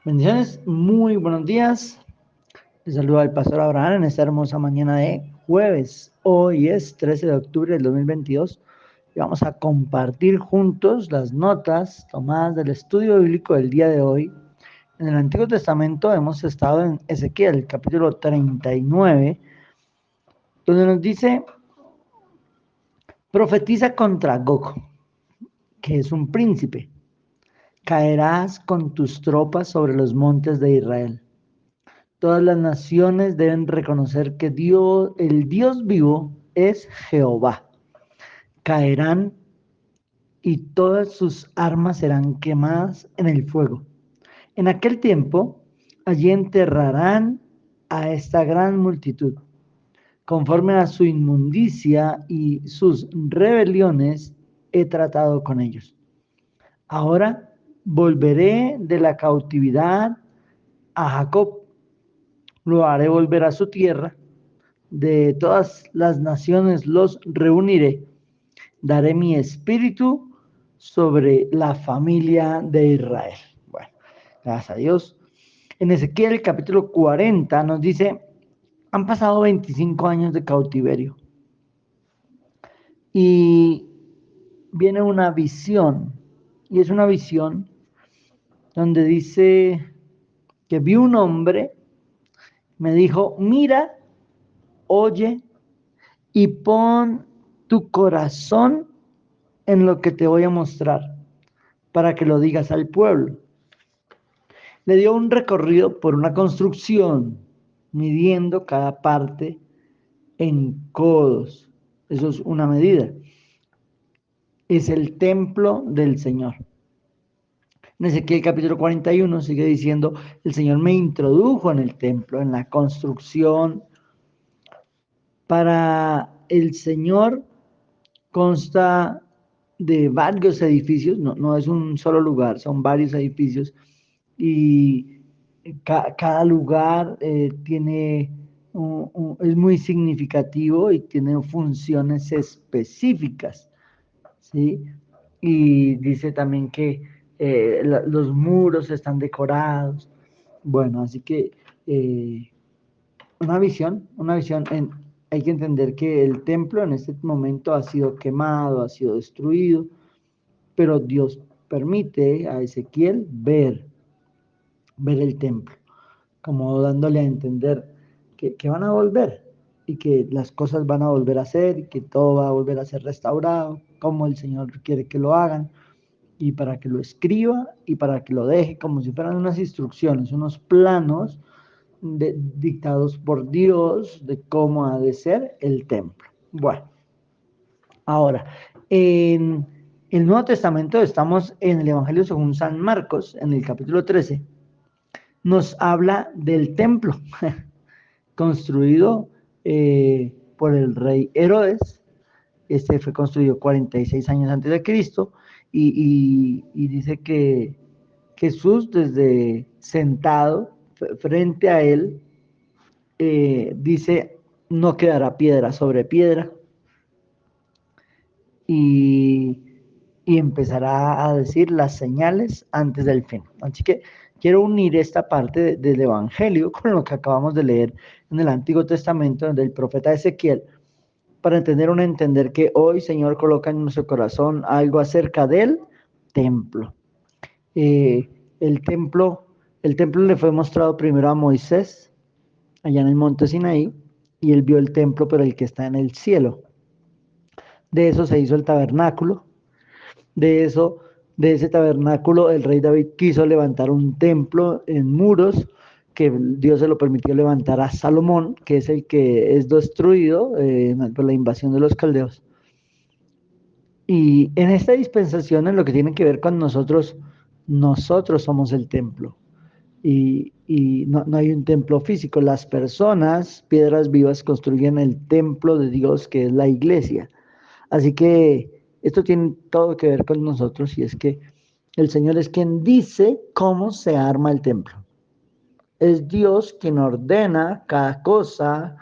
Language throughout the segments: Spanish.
Bendiciones, muy buenos días. Les saluda el pastor Abraham en esta hermosa mañana de jueves. Hoy es 13 de octubre del 2022 y vamos a compartir juntos las notas tomadas del estudio bíblico del día de hoy. En el Antiguo Testamento hemos estado en Ezequiel, capítulo 39, donde nos dice: profetiza contra Gog, que es un príncipe. Caerás con tus tropas sobre los montes de Israel. Todas las naciones deben reconocer que Dios, el Dios vivo, es Jehová. Caerán y todas sus armas serán quemadas en el fuego. En aquel tiempo, allí enterrarán a esta gran multitud. Conforme a su inmundicia y sus rebeliones, he tratado con ellos. Ahora volveré de la cautividad a Jacob. Lo haré volver a su tierra. De todas las naciones los reuniré. Daré mi espíritu sobre la familia de Israel. Bueno, gracias a Dios. En Ezequiel capítulo 40 nos dice: han pasado 25 años de cautiverio. Y viene una visión. Y es una visión donde dice que vi un hombre, me dijo: mira, oye y pon tu corazón en lo que te voy a mostrar para que lo digas al pueblo. Le dio un recorrido por una construcción, midiendo cada parte en codos. Eso es una medida. Es el templo del Señor. En Ezequiel capítulo 41 sigue diciendo: el Señor me introdujo en el templo, en la construcción. Para el Señor consta de varios edificios, no es un solo lugar, son varios edificios, y cada lugar tiene es muy significativo y tiene funciones específicas, ¿sí? Y dice también que los muros están decorados. Bueno, así que una visión hay que entender que el templo en este momento ha sido quemado, ha sido destruido, pero Dios permite a Ezequiel ver el templo, como dándole a entender que van a volver y que las cosas van a volver a ser y que todo va a volver a ser restaurado, como el Señor quiere que lo hagan, y para que lo escriba y para que lo deje como si fueran unas instrucciones, unos planos dictados por Dios de cómo ha de ser el templo. Bueno, ahora, en el Nuevo Testamento estamos en el Evangelio según San Marcos, en el capítulo 13, nos habla del templo construido por el rey Herodes. Este fue construido 46 años antes de Cristo, y dice que Jesús, desde sentado frente a él, dice: no quedará piedra sobre piedra, y, y empezará a decir las señales antes del fin. Así que quiero unir esta parte del Evangelio con lo que acabamos de leer en el Antiguo Testamento del profeta Ezequiel, para entender que hoy, Señor, coloca en nuestro corazón algo acerca del templo. Eh, el templo, el templo le fue mostrado primero a Moisés, allá en el monte Sinaí, y él vio el templo, pero el que está en el cielo. De eso se hizo el tabernáculo. De ese tabernáculo, el rey David quiso levantar un templo en muros, que Dios se lo permitió levantar a Salomón, que es el que es destruido por la invasión de los caldeos. Y en esta dispensación, en lo que tiene que ver con nosotros somos el templo. Y no hay un templo físico. Las personas, piedras vivas, construyen el templo de Dios, que es la iglesia. Así que esto tiene todo que ver con nosotros, y es que el Señor es quien dice cómo se arma el templo. Es Dios quien ordena cada cosa,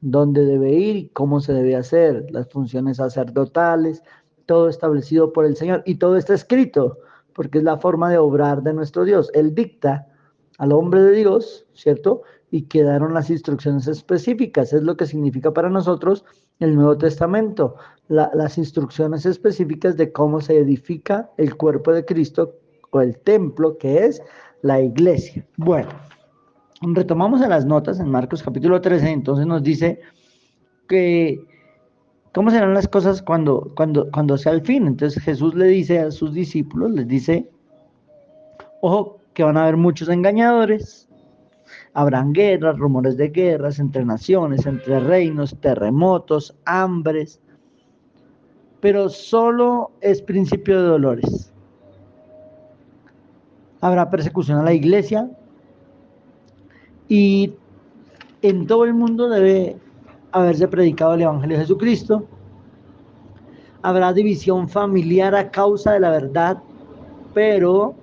dónde debe ir y cómo se debe hacer, las funciones sacerdotales, todo establecido por el Señor y todo está escrito, porque es la forma de obrar de nuestro Dios. Él dicta al hombre de Dios, ¿cierto? Y quedaron las instrucciones específicas, es lo que significa para nosotros el Nuevo Testamento, las instrucciones específicas de cómo se edifica el cuerpo de Cristo o el templo que es la iglesia. Bueno, retomamos en las notas en Marcos capítulo 13, entonces nos dice que cómo serán las cosas cuando sea el fin. Entonces Jesús le dice a sus discípulos, les dice, ojo, que van a haber muchos engañadores, habrán guerras, rumores de guerras entre naciones, entre reinos, terremotos, hambres, pero solo es principio de dolores. Habrá persecución a la iglesia y en todo el mundo debe haberse predicado el Evangelio de Jesucristo. Habrá división familiar a causa de la verdad, pero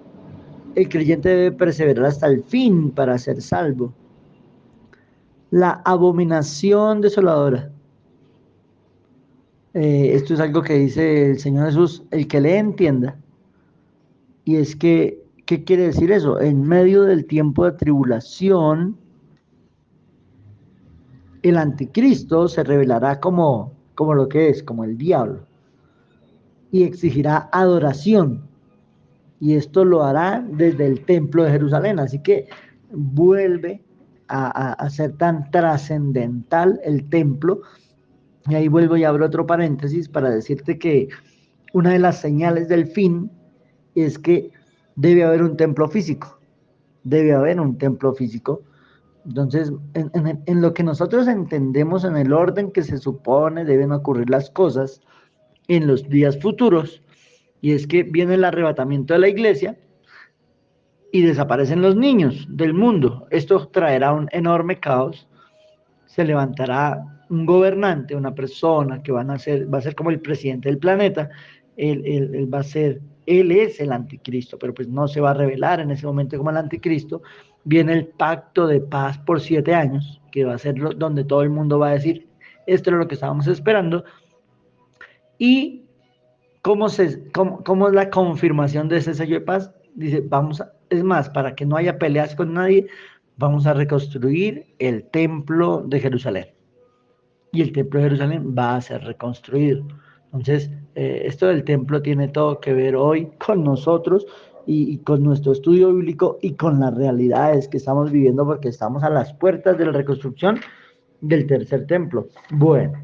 el creyente debe perseverar hasta el fin para ser salvo. La abominación desoladora. Esto es algo que dice el Señor Jesús, el que le entienda. Y es que, ¿qué quiere decir eso? En medio del tiempo de tribulación, el anticristo se revelará como lo que es, como el diablo, y exigirá adoración. Y esto lo hará desde el templo de Jerusalén. Así que vuelve a ser tan trascendental el templo. Y ahí vuelvo y abro otro paréntesis para decirte que una de las señales del fin es que debe haber un templo físico. Debe haber un templo físico. Entonces, en lo que nosotros entendemos en el orden que se supone deben ocurrir las cosas en los días futuros, y es que viene el arrebatamiento de la iglesia y desaparecen los niños del mundo. Esto traerá un enorme caos. Se levantará un gobernante, una persona que va a ser como el presidente del planeta. Él va a ser, él es el anticristo, pero pues no se va a revelar en ese momento como el anticristo. Viene el pacto de paz por 7 años, que va a ser donde todo el mundo va a decir, esto es lo que estábamos esperando. Y cómo es la confirmación de ese sello de paz. Dice, es más, para que no haya peleas con nadie, vamos a reconstruir el templo de Jerusalén. Y el templo de Jerusalén va a ser reconstruido. Entonces, esto del templo tiene todo que ver hoy con nosotros y con nuestro estudio bíblico y con las realidades que estamos viviendo porque estamos a las puertas de la reconstrucción del tercer templo. Bueno,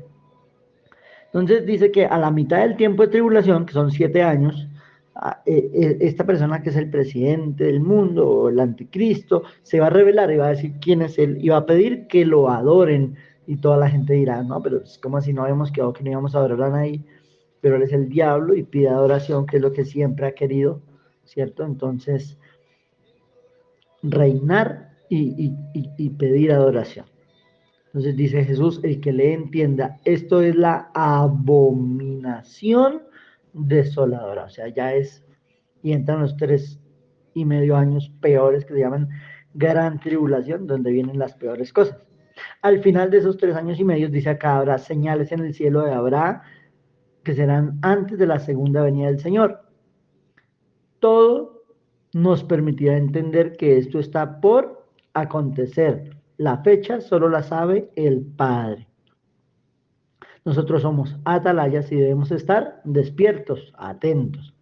entonces dice que a la mitad del tiempo de tribulación, que son 7 años, esta persona que es el presidente del mundo, o el anticristo, se va a revelar y va a decir quién es él y va a pedir que lo adoren. Y toda la gente dirá, no, pero es como si no habíamos quedado que no íbamos a adorar a nadie, pero él es el diablo y pide adoración, que es lo que siempre ha querido, ¿cierto? Entonces, reinar y pedir adoración. Entonces dice Jesús, el que le entienda, esto es la abominación desoladora, o sea, ya es, y entran los 3,5 años peores que se llaman gran tribulación, donde vienen las peores cosas. Al final de esos 3 años y medio, dice acá, habrá señales en el cielo de Abraham que serán antes de la segunda venida del Señor. Todo nos permitirá entender que esto está por acontecer. La fecha solo la sabe el Padre. Nosotros somos atalayas y debemos estar despiertos, atentos.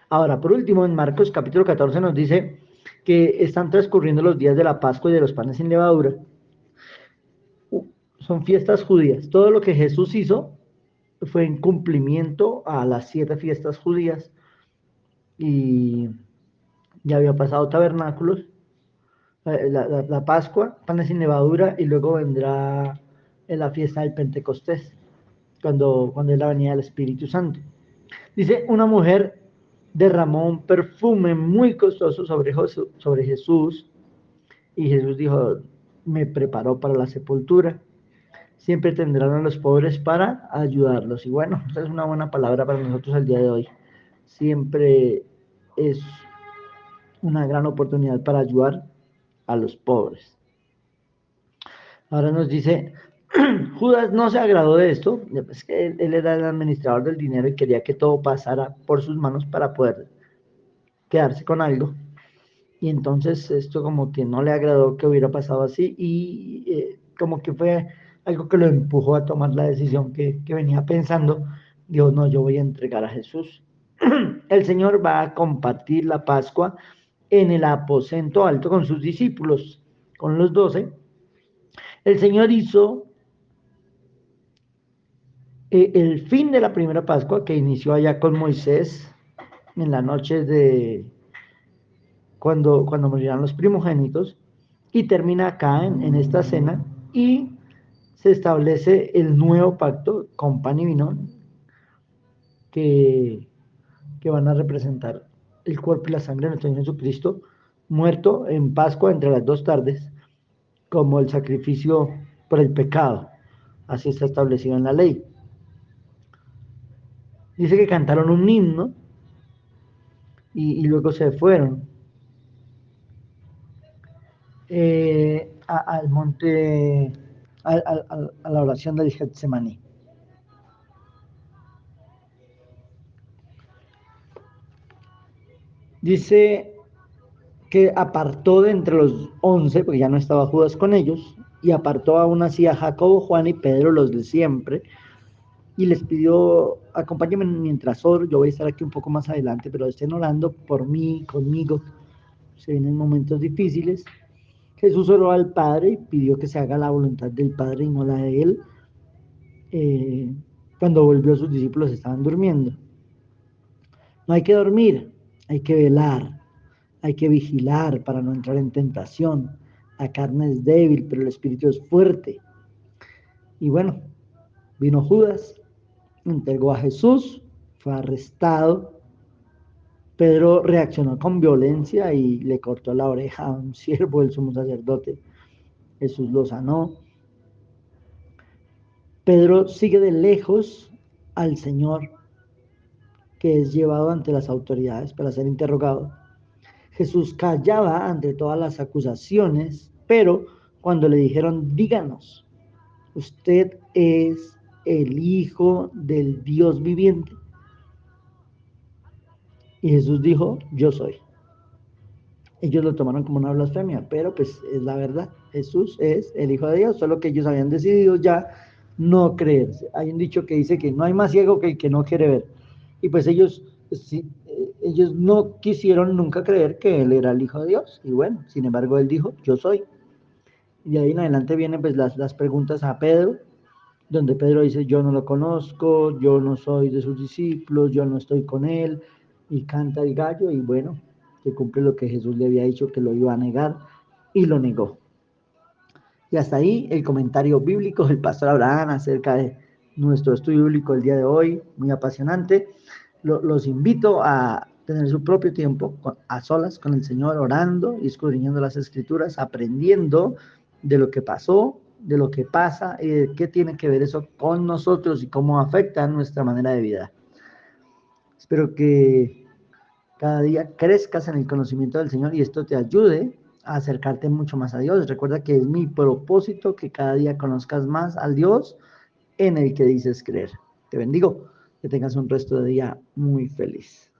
Ahora, por último, en Marcos capítulo 14 nos dice que están transcurriendo los días de la Pascua y de los panes sin levadura. Son fiestas judías. Todo lo que Jesús hizo fue en cumplimiento a las 7 fiestas judías y ya había pasado tabernáculos, la Pascua, panes sin levadura y luego vendrá en la fiesta del Pentecostés, cuando es la venida del Espíritu Santo. Dice, una mujer derramó un perfume muy costoso sobre Jesús y Jesús dijo, me preparó para la sepultura. Siempre tendrán a los pobres para ayudarlos. Y bueno, esa es una buena palabra para nosotros el día de hoy. Siempre es una gran oportunidad para ayudar a los pobres. Ahora nos dice Judas no se agradó de esto, es que él era el administrador del dinero y quería que todo pasara por sus manos para poder quedarse con algo. Y entonces esto como que no le agradó que hubiera pasado así y como que fue algo que lo empujó a tomar la decisión que venía pensando. Dijo, no, yo voy a entregar a Jesús. El Señor va a compartir la Pascua en el aposento alto con sus discípulos, con los 12. El Señor hizo el fin de la primera Pascua que inició allá con Moisés en la noche de cuando morirán los primogénitos y termina acá en esta cena y se establece el nuevo pacto con pan y vino que, que van a representar el cuerpo y la sangre de nuestro Señor Jesucristo, muerto en Pascua entre las dos tardes, como el sacrificio por el pecado. Así está establecido en la ley. Dice que cantaron un himno y luego se fueron al monte, a la oración del Getsemaní. Dice que apartó de entre los 11, porque ya no estaba Judas con ellos, y apartó aún así a Jacobo, Juan y Pedro, los de siempre, y les pidió, acompáñenme mientras oro, yo voy a estar aquí un poco más adelante, pero estén orando por mí, conmigo, se vienen momentos difíciles. Jesús oró al Padre y pidió que se haga la voluntad del Padre y no la de él. Eh, Cuando volvió, sus discípulos estaban durmiendo. No hay que dormir, hay que velar, hay que vigilar para no entrar en tentación. La carne es débil, pero el espíritu es fuerte. Y bueno, vino Judas, entregó a Jesús, fue arrestado. Pedro reaccionó con violencia y le cortó la oreja a un siervo del sumo sacerdote. Jesús lo sanó. Pedro sigue de lejos al Señor, que es llevado ante las autoridades para ser interrogado. Jesús callaba ante todas las acusaciones, pero cuando le dijeron, díganos, usted es el Hijo del Dios viviente. Y Jesús dijo, yo soy. Ellos lo tomaron como una blasfemia, pero pues es la verdad. Jesús es el Hijo de Dios, solo que ellos habían decidido ya no creerse. Hay un dicho que dice que no hay más ciego que el que no quiere ver. Y pues ellos, sí, ellos no quisieron nunca creer que Él era el Hijo de Dios. Y bueno, sin embargo, Él dijo, yo soy. Y de ahí en adelante vienen pues las preguntas a Pedro, donde Pedro dice, yo no lo conozco, yo no soy de sus discípulos, yo no estoy con él, y canta el gallo, y bueno, se cumple lo que Jesús le había dicho que lo iba a negar, y lo negó. Y hasta ahí el comentario bíblico del pastor Abraham acerca de nuestro estudio bíblico el día de hoy, muy apasionante. Los invito a tener su propio tiempo a solas con el Señor, orando y escudriñando las Escrituras, aprendiendo de lo que pasó, de lo que pasa y de qué tiene que ver eso con nosotros y cómo afecta nuestra manera de vida. Espero que cada día crezcas en el conocimiento del Señor y esto te ayude a acercarte mucho más a Dios. Recuerda que es mi propósito que cada día conozcas más al Dios en el que dices creer. Te bendigo, que tengas un resto de día muy feliz.